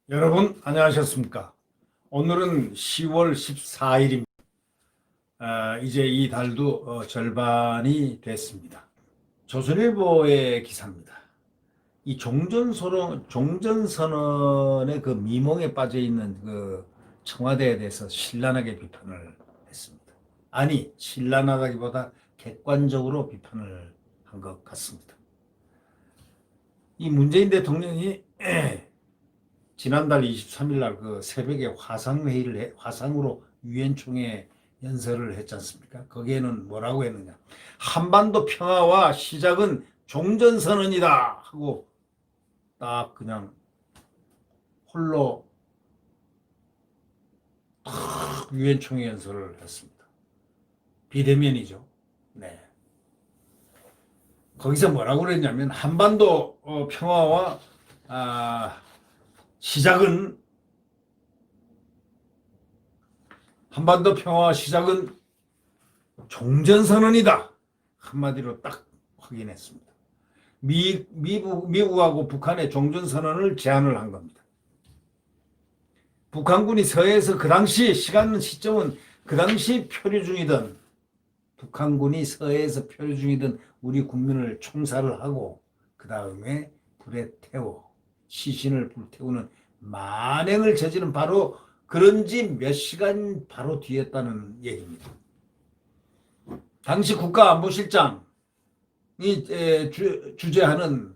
여러분 안녕하셨습니까? 오늘은 10월 14일입니다. 이제 이 달도 절반이 됐습니다. 조선일보의 기사입니다. 이 종전선언의 그 미몽에 빠져 있는 그 청와대에 대해서 신랄하게 비판을 했습니다. 아니, 신랄하다기보다 객관적으로 비판을 한 것 같습니다. 이 문재인 대통령이 지난달 23일 날 그 새벽에 화상으로 유엔 총회 연설을 했지 않습니까? 거기에는 뭐라고 했느냐? 한반도 평화와 시작은 종전선언이다 하고 딱 그냥 홀로 탁 유엔 총회 연설을 했습니다. 비대면이죠. 네. 거기서 뭐라고 그랬냐면 한반도 평화와 시작은 한반도 평화 시작은 종전선언이다. 한마디로 딱 확인했습니다. 미국하고 북한의 종전선언을 제안을 한 겁니다. 북한군이 서해에서 그 당시 시점은 그 당시 표류 중이던 북한군이 서해에서 표류 중이던 우리 국민을 총살을 하고 그 다음에 불에 태워 시신을 불태우는 만행을 저지른 바로 그런 지 몇 시간 바로 뒤였다는 얘기입니다. 당시 국가안보실장이 주재하는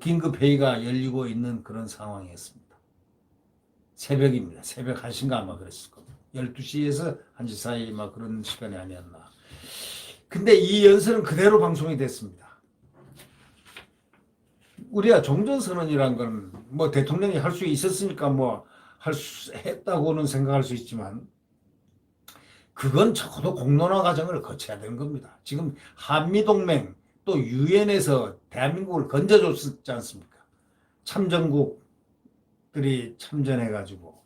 긴급회의가 열리고 있는 그런 상황이었습니다. 새벽입니다. 새벽 1시인가 아마 그랬을 겁니다. 12시에서 1시 사이 막 그런 시간이 아니었나. 근데 이 연설은 그대로 방송이 됐습니다. 우리가 종전선언이란 건 뭐 대통령이 할 수 있었으니까 뭐 했다고는 생각할 수 있지만 그건 적어도 공론화 과정을 거쳐야 되는 겁니다. 지금 한미동맹 또 유엔에서 대한민국을 건져줬지 않습니까? 참전국들이 참전해가지고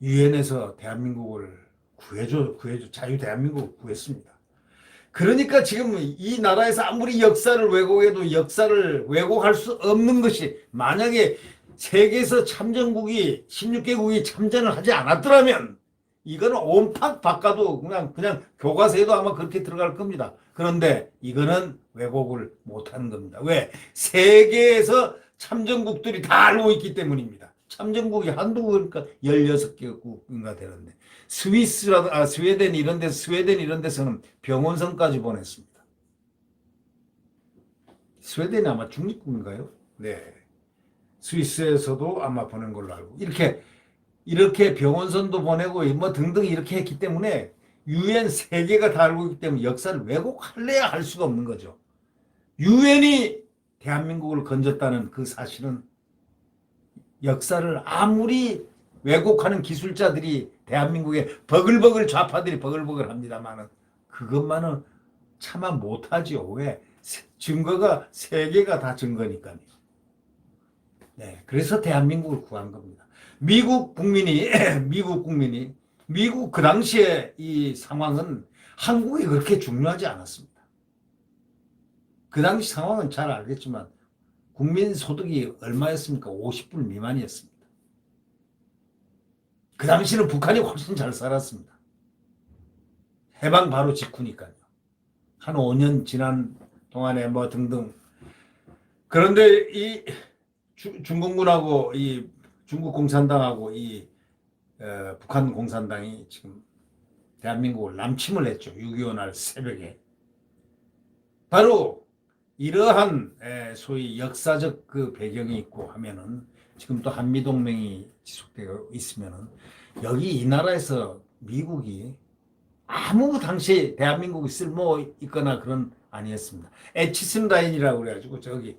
유엔에서 대한민국을 구해줘 자유 대한민국을 구했습니다. 그러니까 지금 이 나라에서 아무리 역사를 왜곡해도 역사를 왜곡할 수 없는 것이 만약에 세계에서 참전국이 16개국이 참전을 하지 않았더라면 이거는 온팍 바꿔도 그냥 교과서에도 아마 그렇게 들어갈 겁니다. 그런데 이거는 왜곡을 못하는 겁니다. 왜? 세계에서 참전국들이 다 알고 있기 때문입니다. 참전국이 한두 국이니까 16개국인가 되는데 스웨덴 이런 데서는 병원선까지 보냈습니다. 스웨덴이 아마 중립국인가요? 네. 스위스에서도 아마 보낸 걸로 알고 이렇게 병원선도 보내고 뭐 등등 이렇게 했기 때문에 유엔 세계가 다 알고 있기 때문에 역사를 왜곡할래야 할 수가 없는 거죠. 유엔이 대한민국을 건졌다는 그 사실은 역사를 아무리 왜곡하는 기술자들이 대한민국의 버글버글 좌파들이 버글버글 합니다만은 그것만은 차마 못하죠. 왜? 증거가 세계가 다 증거니까요. 네, 그래서 대한민국을 구한 겁니다. 미국 국민이 미국 그 당시에 이 상황은 한국이 그렇게 중요하지 않았습니다. 그 당시 상황은 잘 알겠지만 국민 소득이 얼마였습니까? 50불 미만이었습니다. 그 당시는 북한이 훨씬 잘 살았습니다. 해방 바로 직후니까요. 한 5년 지난 동안에 뭐 등등. 그런데 이 중공군하고 이 중국 공산당하고 이 북한 공산당이 지금 대한민국을 남침을 했죠. 6.25 날 새벽에. 바로 이러한 소위 역사적 그 배경이 있고 하면은 지금 또 한미동맹이 지속되고 있으면은 여기 이 나라에서 미국이 아무 당시 대한민국이 쓸모 있거나 그런 아니었습니다. 에치슨 라인이라고 그래가지고 저기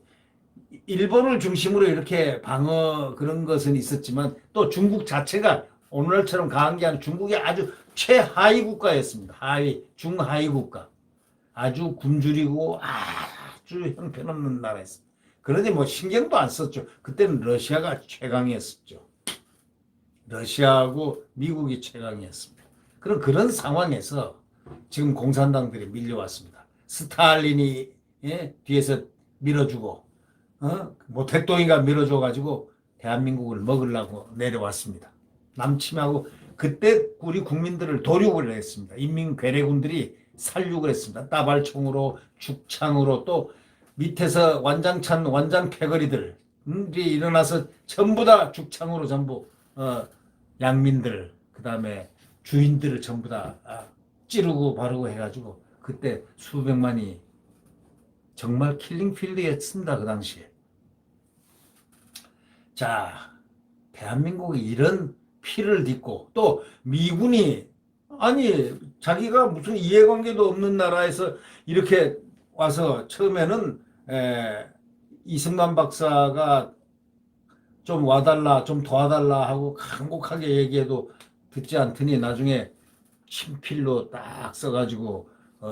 일본을 중심으로 이렇게 방어 그런 것은 있었지만 또 중국 자체가 오늘날처럼 강한 게 아니라 중국이 아주 최하위 국가였습니다. 중하위 국가. 아주 굶주리고 아주 형편없는 나라였습니다. 그러니 뭐 신경도 안 썼죠. 그때는 러시아가 최강이었었죠. 러시아하고 미국이 최강이었습니다. 그런 상황에서 지금 공산당들이 밀려왔습니다. 스탈린이 뒤에서 밀어주고 모택동이가 밀어줘가지고 대한민국을 먹으려고 내려왔습니다. 남침하고 그때 우리 국민들을 도륙을 했습니다. 인민 괴뢰군들이 살육을 했습니다. 따발총으로, 죽창으로, 또 밑에서 완장찬 완장 패거리들이 일어나서 전부 다 죽창으로 전부 양민들, 그 다음에 주인들을 전부 다 찌르고 바르고 해가지고 그때 수백만이 정말 킬링필드였습니다. 그 당시에. 자, 대한민국이 이런 피를 딛고 또 미군이 아니 자기가 무슨 이해관계도 없는 나라에서 이렇게 와서 처음에는 이승만 박사가 좀 와달라 좀 도와달라 하고 간곡하게 얘기해도 듣지 않더니 나중에 친필로 딱 써가지고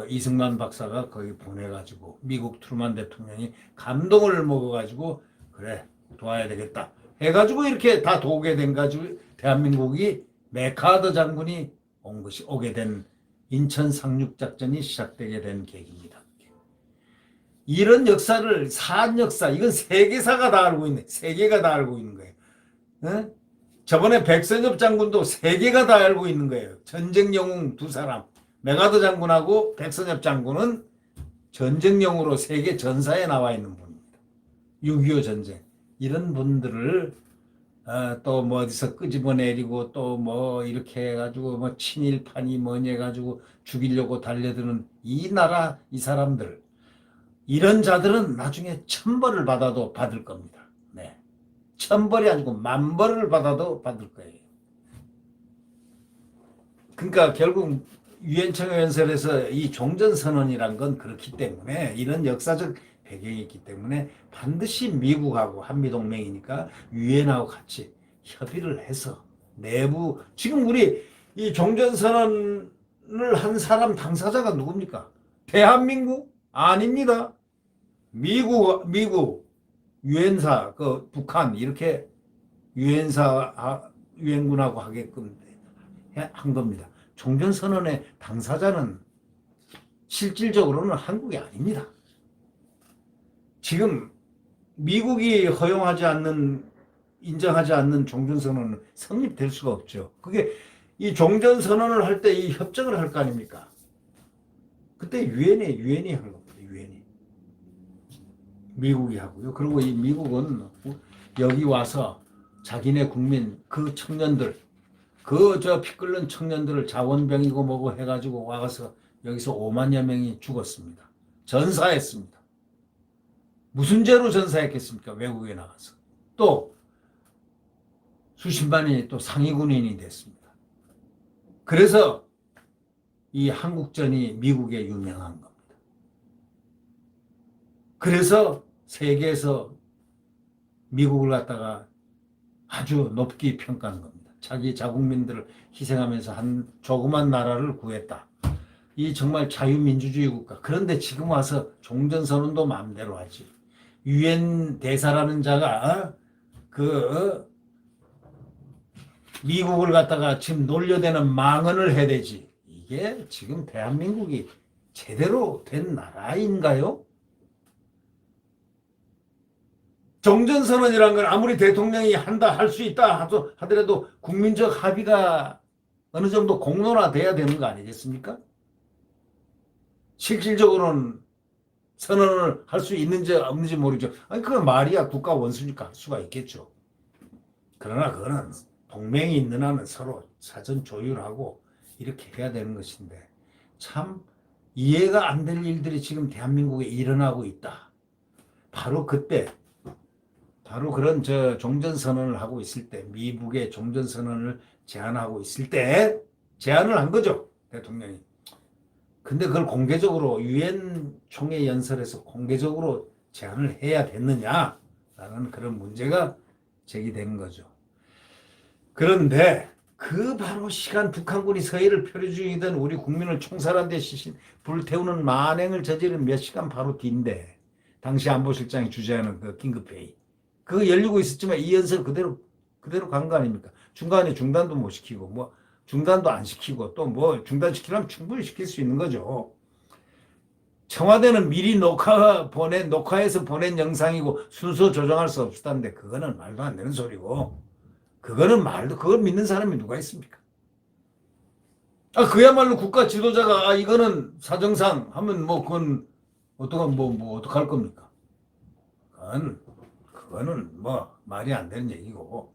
이승만 박사가 거기 보내가지고 미국 트루만 대통령이 감동을 먹어가지고 그래 도와야 되겠다 해가지고 이렇게 다 도우게 된 가지고 대한민국이 맥카더 장군이 오게 된 인천 상륙작전이 시작되게 된 계기입니다. 이런 역사를 사한 역사 이건 세계사가 다 알고 있네. 세계가 다 알고 있는 거예요. 어? 저번에 백선엽 장군도 세계가 다 알고 있는 거예요. 전쟁 영웅 두 사람 맥카더 장군하고 백선엽 장군은 전쟁 영웅으로 세계 전사에 나와 있는 분입니다. 6.25 전쟁 이런 분들을 또 뭐 어디서 끄집어내리고 또 뭐 이렇게 해가지고 뭐 친일파니 뭐니 해가지고 죽이려고 달려드는 이 나라 이 사람들 이런 자들은 나중에 천벌을 받아도 받을 겁니다. 네, 천벌이 아니고 만벌을 받아도 받을 거예요. 그러니까 결국 유엔청 연설에서 이 종전선언이란 건 그렇기 때문에 이런 역사적 배경이 있기 때문에 반드시 미국하고 한미동맹이니까 유엔하고 같이 협의를 해서 내부 지금 우리 이 종전선언을 한 사람 당사자가 누굽니까? 대한민국? 아닙니다. 미국 유엔사 그 북한 이렇게 유엔군하고 하게끔 한 겁니다. 종전선언의 당사자는 실질적으로는 한국이 아닙니다. 지금 미국이 허용하지 않는 인정하지 않는 종전선언은 성립될 수가 없죠. 그게 이 종전선언을 할 때 이 협정을 할 거 아닙니까? 그때 유엔이 한 겁니다. 유엔이 미국이 하고요. 그리고 이 미국은 여기 와서 자기네 국민 그 청년들 그 저 피 끓는 청년들을 자원병이고 뭐고 해가지고 와서 여기서 5만여 명이 죽었습니다. 전사했습니다. 무슨 죄로 전사했겠습니까? 외국에 나가서. 또 수십만이 또 상위군인이 됐습니다. 그래서 이 한국전이 미국에 유명한 겁니다. 그래서 세계에서 미국을 갖다가 아주 높게 평가한 겁니다. 자기 자국민들을 희생하면서 한 조그만 나라를 구했다. 이 정말 자유민주주의 국가. 그런데 지금 와서 종전선언도 마음대로 하지. 유엔 대사라는 자가 미국을 갖다가 지금 놀려대는 망언을 해대지. 이게 지금 대한민국이 제대로 된 나라인가요? 종전선언이라는 건 아무리 대통령이 한다 할 수 있다 하더라도 국민적 합의가 어느 정도 공론화돼야 되는 거 아니겠습니까? 실질적으로는 선언을 할 수 있는지 없는지 모르죠. 아니 그건 말이야. 국가 원수니까 할 수가 있겠죠. 그러나 그거는 동맹이 있는 한은 서로 사전 조율하고 이렇게 해야 되는 것인데 참 이해가 안 될 일들이 지금 대한민국에 일어나고 있다. 바로 그때 바로 그런 종전선언을 하고 있을 때 미국의 종전선언을 제안하고 있을 때 제안을 한 거죠. 대통령이. 근데 그걸 공개적으로 유엔 총회 연설에서 공개적으로 제안을 해야 됐느냐라는 그런 문제가 제기되는 거죠. 그런데 그 바로 시간 북한군이 서해를 표류 중이던 우리 국민을 총살한 데 불태우는 만행을 저지른 몇 시간 바로 뒤인데 당시 안보실장이 주재하는 그 긴급회의 그거 열리고 있었지만 이 연설 그대로 간 거 아닙니까? 중간에 중단도 못 시키고 뭐 중단도 안 시키고 또 뭐 중단시키려면 충분히 시킬 수 있는 거죠. 청와대는 미리 녹화해서 보낸 영상이고 순서 조정할 수 없었다는데 그거는 말도 안 되는 소리고 그걸 믿는 사람이 누가 있습니까? 그야말로 국가 지도자가 이거는 사정상 하면 뭐 그건 어떡할 겁니까? 그거는 뭐 말이 안 되는 얘기고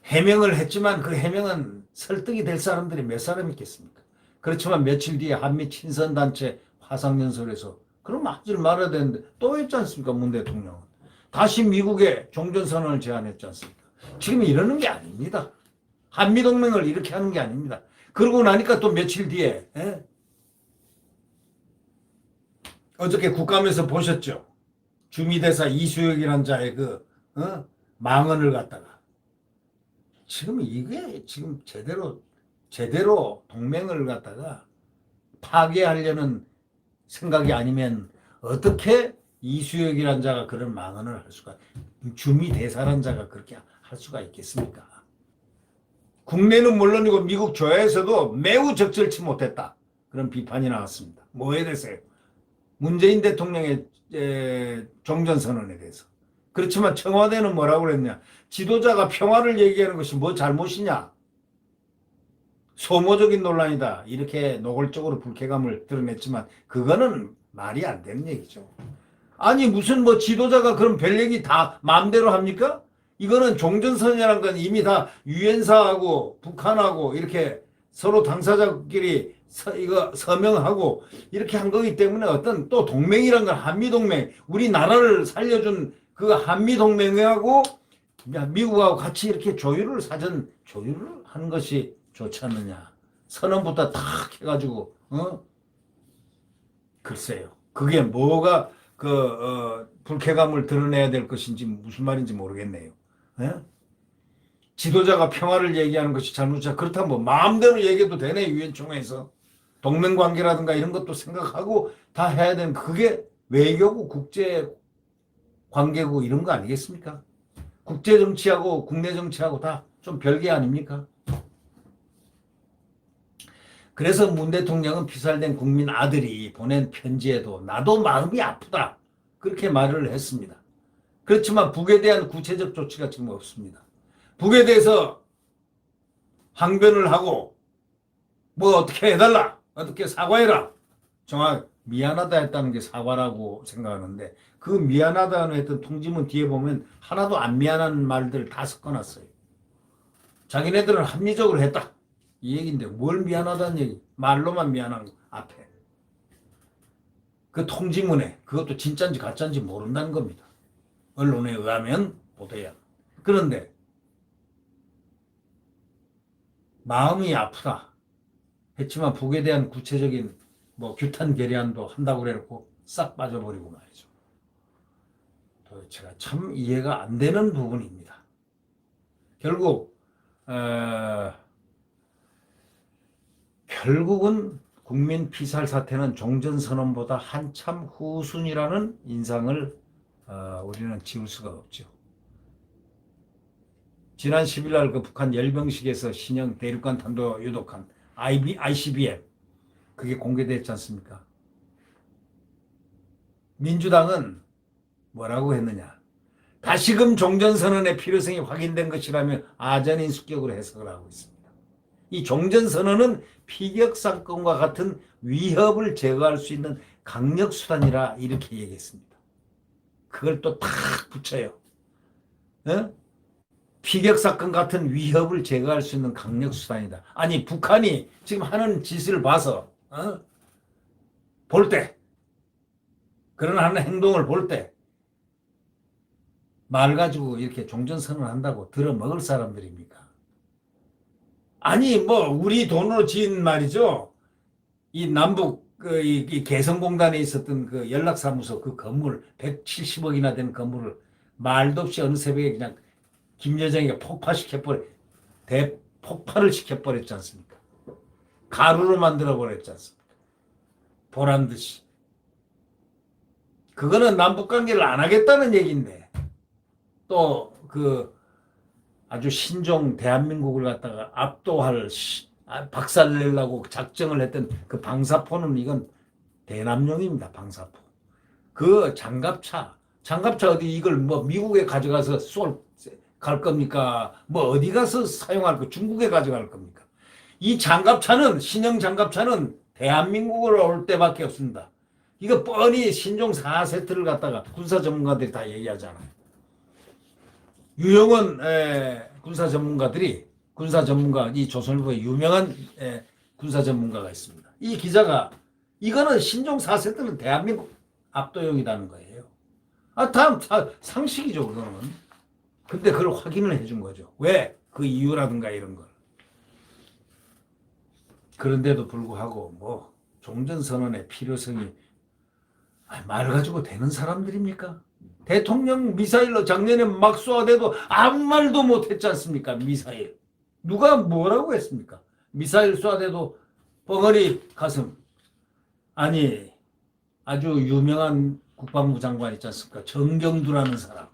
해명을 했지만 그 해명은 설득이 될 사람들이 몇 사람 있겠습니까? 그렇지만 며칠 뒤에 한미 친선단체 화상연설에서 그럼 하지 말아야 되는데 또 했지 않습니까? 문 대통령은. 다시 미국에 종전선언을 제안했지 않습니까? 지금 이러는 게 아닙니다. 한미동맹을 이렇게 하는 게 아닙니다. 그러고 나니까 또 며칠 뒤에 어저께 국감에서 보셨죠? 주미대사 이수혁이라는 자의 망언을 갖다가 지금 이게 지금 제대로 동맹을 갖다가 파괴하려는 생각이 아니면 어떻게 이수혁이라는 자가 그런 망언을 할 수가, 주미대사라는 자가 그렇게 할 수가 있겠습니까? 국내는 물론이고 미국 조야에서도 매우 적절치 못했다. 그런 비판이 나왔습니다. 뭐에 대해서요? 문재인 대통령의 종전선언에 대해서. 그렇지만 청와대는 뭐라고 그랬냐? 지도자가 평화를 얘기하는 것이 뭐 잘못이냐? 소모적인 논란이다. 이렇게 노골적으로 불쾌감을 드러냈지만 그거는 말이 안 되는 얘기죠. 아니 무슨 뭐 지도자가 그런 별 얘기 다 마음대로 합니까? 이거는 종전선언이라는 건 이미 다 유엔사하고 북한하고 이렇게 서로 당사자끼리 이거 서명하고 이렇게 한 거기 때문에 어떤 또 동맹이란 건 한미동맹, 우리나라를 살려준 그 한미동맹하고 미국하고 같이 이렇게 조율을 하는 것이 좋지 않느냐. 선언부터 탁 해가지고 글쎄요. 그게 뭐가 불쾌감을 드러내야 될 것인지 무슨 말인지 모르겠네요. 지도자가 평화를 얘기하는 것이 잘못이야. 그렇다면 뭐 마음대로 얘기해도 되네. 유엔 총회에서 동맹관계라든가 이런 것도 생각하고 다 해야 되는 그게 외교고 국제관계고 이런 거 아니겠습니까? 국제정치하고 국내 정치하고 다 좀 별개 아닙니까? 그래서 문 대통령은 피살된 국민 아들이 보낸 편지에도 나도 마음이 아프다. 그렇게 말을 했습니다. 그렇지만 북에 대한 구체적 조치가 지금 없습니다. 북에 대해서 항변을 하고 뭐 어떻게 해달라. 어떻게 사과해라. 정확히 미안하다 했다는 게 사과라고 생각하는데 그 미안하다는 했던 통지문 뒤에 보면 하나도 안 미안한 말들 다 섞어놨어요. 자기네들은 합리적으로 했다. 이 얘기인데 뭘 미안하다는 얘기. 말로만 미안한 거 앞에. 그 통지문에 그것도 진짜인지 가짜인지 모른다는 겁니다. 언론에 의하면 보도야. 그런데 마음이 아프다 했지만 북에 대한 구체적인 뭐 규탄 결의안도 한다고 그래놓고 싹 빠져버리고 말이죠. 도대체가 참 이해가 안 되는 부분입니다. 결국은 국민 피살 사태는 종전선언보다 한참 후순이라는 인상을 우리는 지울 수가 없죠. 지난 10일 날 그 북한 열병식에서 신형 대륙간 탄도 유도칸 ICBM 그게 공개됐지 않습니까? 민주당은 뭐라고 했느냐? 다시금 종전선언의 필요성이 확인된 것이라며 아전인수격으로 해석을 하고 있습니다. 이 종전선언은 피격사건과 같은 위협을 제거할 수 있는 강력수단이라 이렇게 얘기했습니다. 그걸 또 탁 붙여요. 피격사건 같은 위협을 제거할 수 있는 강력수단이다. 아니 북한이 지금 하는 짓을 봐서 볼 때 그런 하는 행동을 볼 때 말 가지고 이렇게 종전선언을 한다고 들어먹을 사람들입니까? 아니 뭐 우리 돈으로 지은 말이죠. 이 남북 이 개성공단에 있었던 그 연락사무소 그 건물 170억이나 되는 건물을 말도 없이 어느 새벽에 그냥 김여정이가 대폭발을 시켜버렸지 않습니까? 가루로 만들어버렸지 않습니까? 보란 듯이. 그거는 남북관계를 안 하겠다는 얘기인데 또 아주 신종 대한민국을 갖다가 압도할 박살내려고 작정을 했던 그 방사포는 이건 대남용입니다. 방사포. 그 장갑차 어디 이걸 뭐 미국에 가져가서 갈 겁니까? 뭐 어디 가서 사용할 거 중국에 가져갈 겁니까? 이 장갑차는 신형 장갑차는 대한민국으로 올 때밖에 없습니다. 이거 뻔히 신종 4세트를 갖다가 군사 전문가들이 다 얘기하잖아요. 유용한 군사 전문가 이 조선일보에 유명한 군사 전문가가 있습니다. 이 기자가 이거는 신종 4세트는 대한민국 압도용이라는 거예요. 다 상식이죠, 그거는. 근데 그걸 확인을 해준 거죠. 왜? 그 이유라든가 이런 걸. 그런데도 불구하고 뭐 종전선언의 필요성이 말 가지고 되는 사람들입니까? 대통령 미사일로 작년에 막 쏘아대도 아무 말도 못했지 않습니까? 미사일. 누가 뭐라고 했습니까? 미사일 쏘아대도 벙어리 가슴. 아니 아주 유명한 국방부 장관 있지 않습니까? 정경두라는 사람.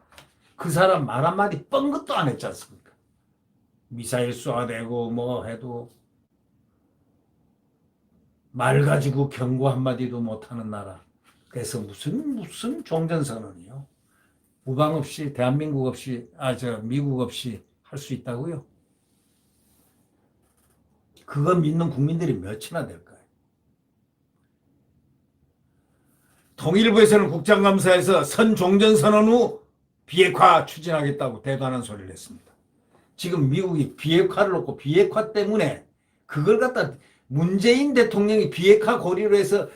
그 사람 말 한마디 뻥긋도 안 했지 않습니까? 미사일 쏘아대고 뭐 해도 말 가지고 경고 한마디도 못하는 나라. 그래서 무슨 종전선언이요? 무방 없이 대한민국 없이 미국 없이 할 수 있다고요? 그거 믿는 국민들이 몇이나 될까요? 통일부에서는 국정감사에서 선종전선언 후 비핵화 추진하겠다고 대단한 소리를 했습니다. 지금 미국이 비핵화를 놓고 비핵화 때문에 그걸 갖다 문재인 대통령이 비핵화 고리로 해서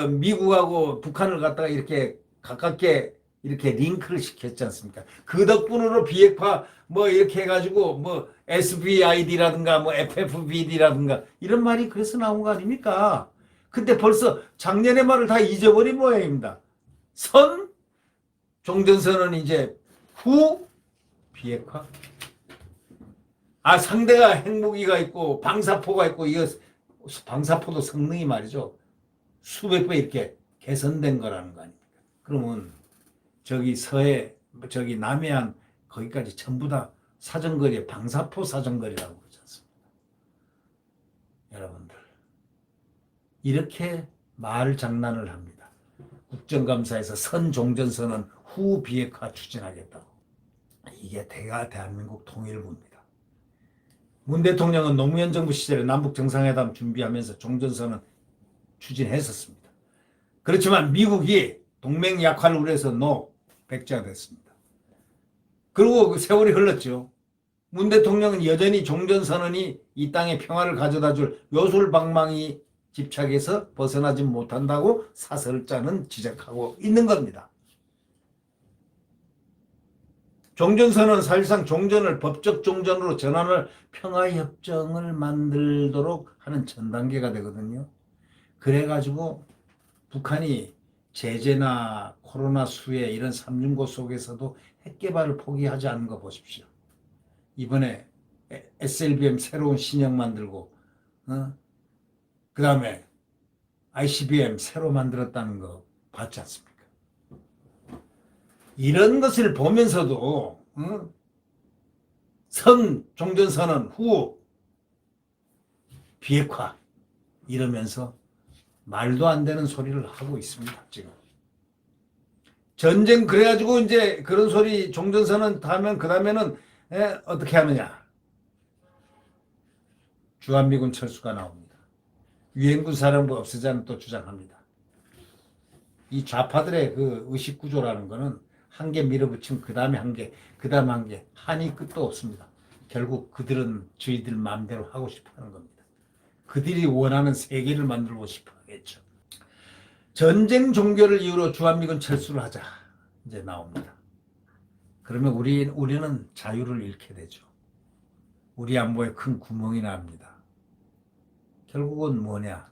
미국하고 북한을 갖다가 이렇게 가깝게 이렇게 링크를 시켰지 않습니까? 그 덕분으로 비핵화 뭐 이렇게 해가지고 뭐 SBID라든가 뭐 FFBD라든가 이런 말이 그래서 나온 거 아닙니까? 근데 벌써 작년의 말을 다 잊어버린 모양입니다. 종전선언 이제 후 비핵화. 상대가 핵무기가 있고 방사포가 있고 이거 방사포도 성능이 말이죠. 수백 배 이렇게 개선된 거라는 거 아닙니까? 그러면 저기 남해안 거기까지 전부 다 사정거리에 방사포 사정거리라고 그러지 않습니까? 여러분들 이렇게 말 장난을 합니다. 국정감사에서 선종전선언 후 비핵화 추진하겠다고. 이게 대한민국 통일부입니다. 문 대통령은 노무현 정부 시절에 남북 정상회담 준비하면서 종전선언 추진했었습니다. 그렇지만 미국이 동맹 약화를 우려해서 백지화됐습니다. 그리고 그 세월이 흘렀죠. 문 대통령은 여전히 종전선언이 이 땅에 평화를 가져다 줄 요술방망이 집착에서 벗어나지 못한다고 사설자는 지적하고 있는 겁니다. 종전선언은 사실상 종전을 법적 종전으로 전환할 평화협정을 만들도록 하는 전 단계가 되거든요. 그래가지고 북한이 제재나 코로나 수해 이런 삼중고 속에서도 핵 개발을 포기하지 않은 거 보십시오. 이번에 SLBM 새로운 신형 만들고 그 다음에 ICBM 새로 만들었다는 거 봤지 않습니까? 이런 것을 보면서도 종전선언 후 비핵화 이러면서 말도 안 되는 소리를 하고 있습니다. 지금 전쟁 그래가지고 이제 그런 소리 종전선언 하면 그 다음에는 어떻게 하느냐? 주한미군 철수가 나옵니다. 유엔군 사령부 없애자는 또 주장합니다. 이 좌파들의 그 의식구조라는 거는 한 개 밀어붙이면 그 다음에 한 개, 그 다음 한 개, 한이 끝도 없습니다. 결국 그들은 저희들 마음대로 하고 싶어 하는 겁니다. 그들이 원하는 세계를 만들고 싶어 하겠죠. 전쟁 종교를 이유로 주한미군 철수를 하자. 이제 나옵니다. 그러면 우리는 자유를 잃게 되죠. 우리 안보에 큰 구멍이 납니다. 결국은 뭐냐?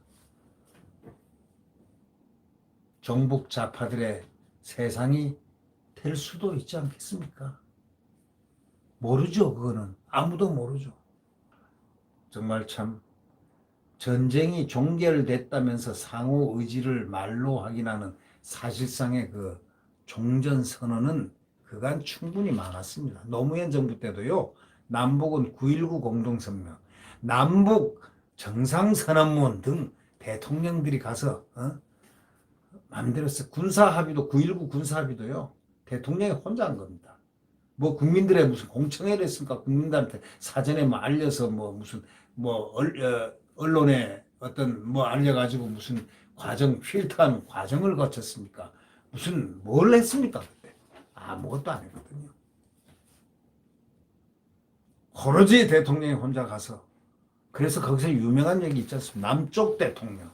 정복 좌파들의 세상이 될 수도 있지 않겠습니까? 모르죠. 그거는 아무도 모르죠. 정말 참 전쟁이 종결됐다면서 상호 의지를 말로 확인하는 사실상의 그 종전선언은 그간 충분히 많았습니다. 노무현 정부 때도요. 남북은 9.19 공동성명, 남북 정상선언문 등 대통령들이 가서 마음대로 써. 군사합의도 9.19 군사합의도요. 대통령이 혼자 한 겁니다. 뭐 국민들의 무슨 공청회를 했으니까 국민들한테 사전에 뭐 알려서 뭐 무슨 뭐 언론에 어떤 뭐 알려가지고 무슨 과정 필터하는 과정을 거쳤습니까? 무슨 뭘 했습니까 그때? 아무것도 안 했거든요. 오로지 대통령이 혼자 가서 그래서 거기서 유명한 얘기 있지 않습니까? 남쪽 대통령.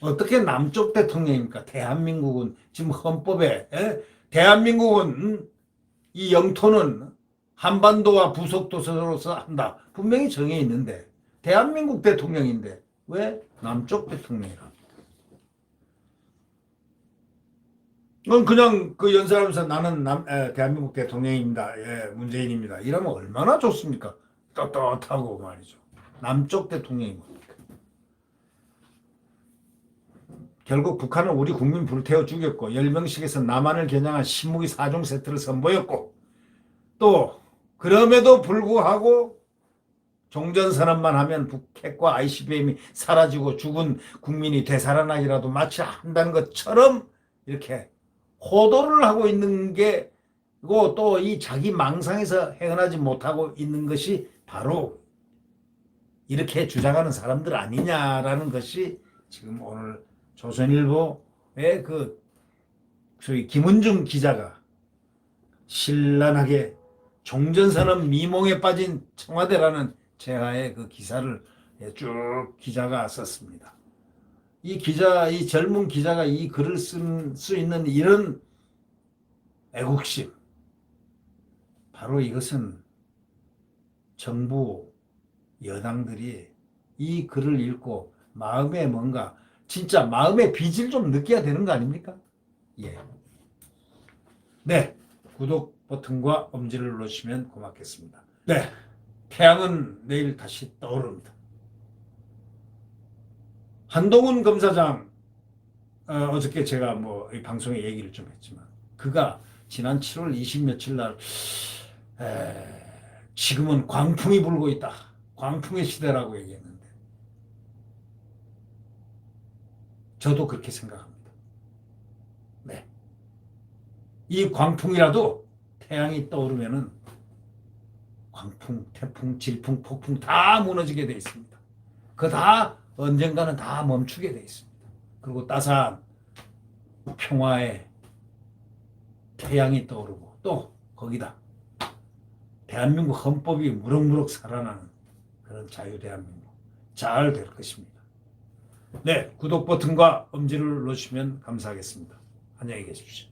어떻게 남쪽 대통령입니까? 대한민국은 지금 헌법에 대한민국은 이 영토는 한반도와 부속도서로서 한다. 분명히 정해 있는데 대한민국 대통령인데 왜 남쪽 대통령이라? 넌 그냥 그 연설하면서 나는 대한민국 대통령입니다. 예, 문재인입니다. 이러면 얼마나 좋습니까? 떳떳하고 말이죠. 남쪽 대통령이 뭡니까? 결국 북한은 우리 국민 불태워 죽였고 열병식에서 남한을 겨냥한 신무기 4종 세트를 선보였고 또 그럼에도 불구하고 종전선언만 하면 북핵과 ICBM이 사라지고 죽은 국민이 되살아나기라도 마치 한다는 것처럼 이렇게 호도를 하고 있는 게고 또 이 자기 망상에서 헤어나지 못하고 있는 것이 바로 이렇게 주장하는 사람들 아니냐라는 것이 지금 오늘 조선일보의 그 소위 김은중 기자가 신랄하게 종전선언 미몽에 빠진 청와대라는 제하의 그 기사를 쭉 기자가 썼습니다. 이 젊은 기자가 이 글을 쓸 수 있는 이런 애국심, 바로 이것은 정부 여당들이 이 글을 읽고 마음에 뭔가 진짜 마음의 빚을 좀 느껴야 되는 거 아닙니까? 예. 네. 구독 버튼과 엄지를 눌러주시면 고맙겠습니다. 네. 태양은 내일 다시 떠오릅니다. 한동훈 검사장 어저께 제가 뭐 이 방송에 얘기를 좀 했지만 그가 지난 7월 20 며칠 날 지금은 광풍이 불고 있다. 광풍의 시대라고 얘기했는데 저도 그렇게 생각합니다. 네. 이 광풍이라도 태양이 떠오르면은 광풍, 태풍, 질풍, 폭풍 다 무너지게 돼 있습니다. 그 다 언젠가는 다 멈추게 돼 있습니다. 그리고 따스한 평화의 태양이 떠오르고 또 거기다 대한민국 헌법이 무럭무럭 살아나는 그런 자유 대한민국 잘 될 것입니다. 네, 구독 버튼과 엄지를 눌러주시면 감사하겠습니다. 안녕히 계십시오.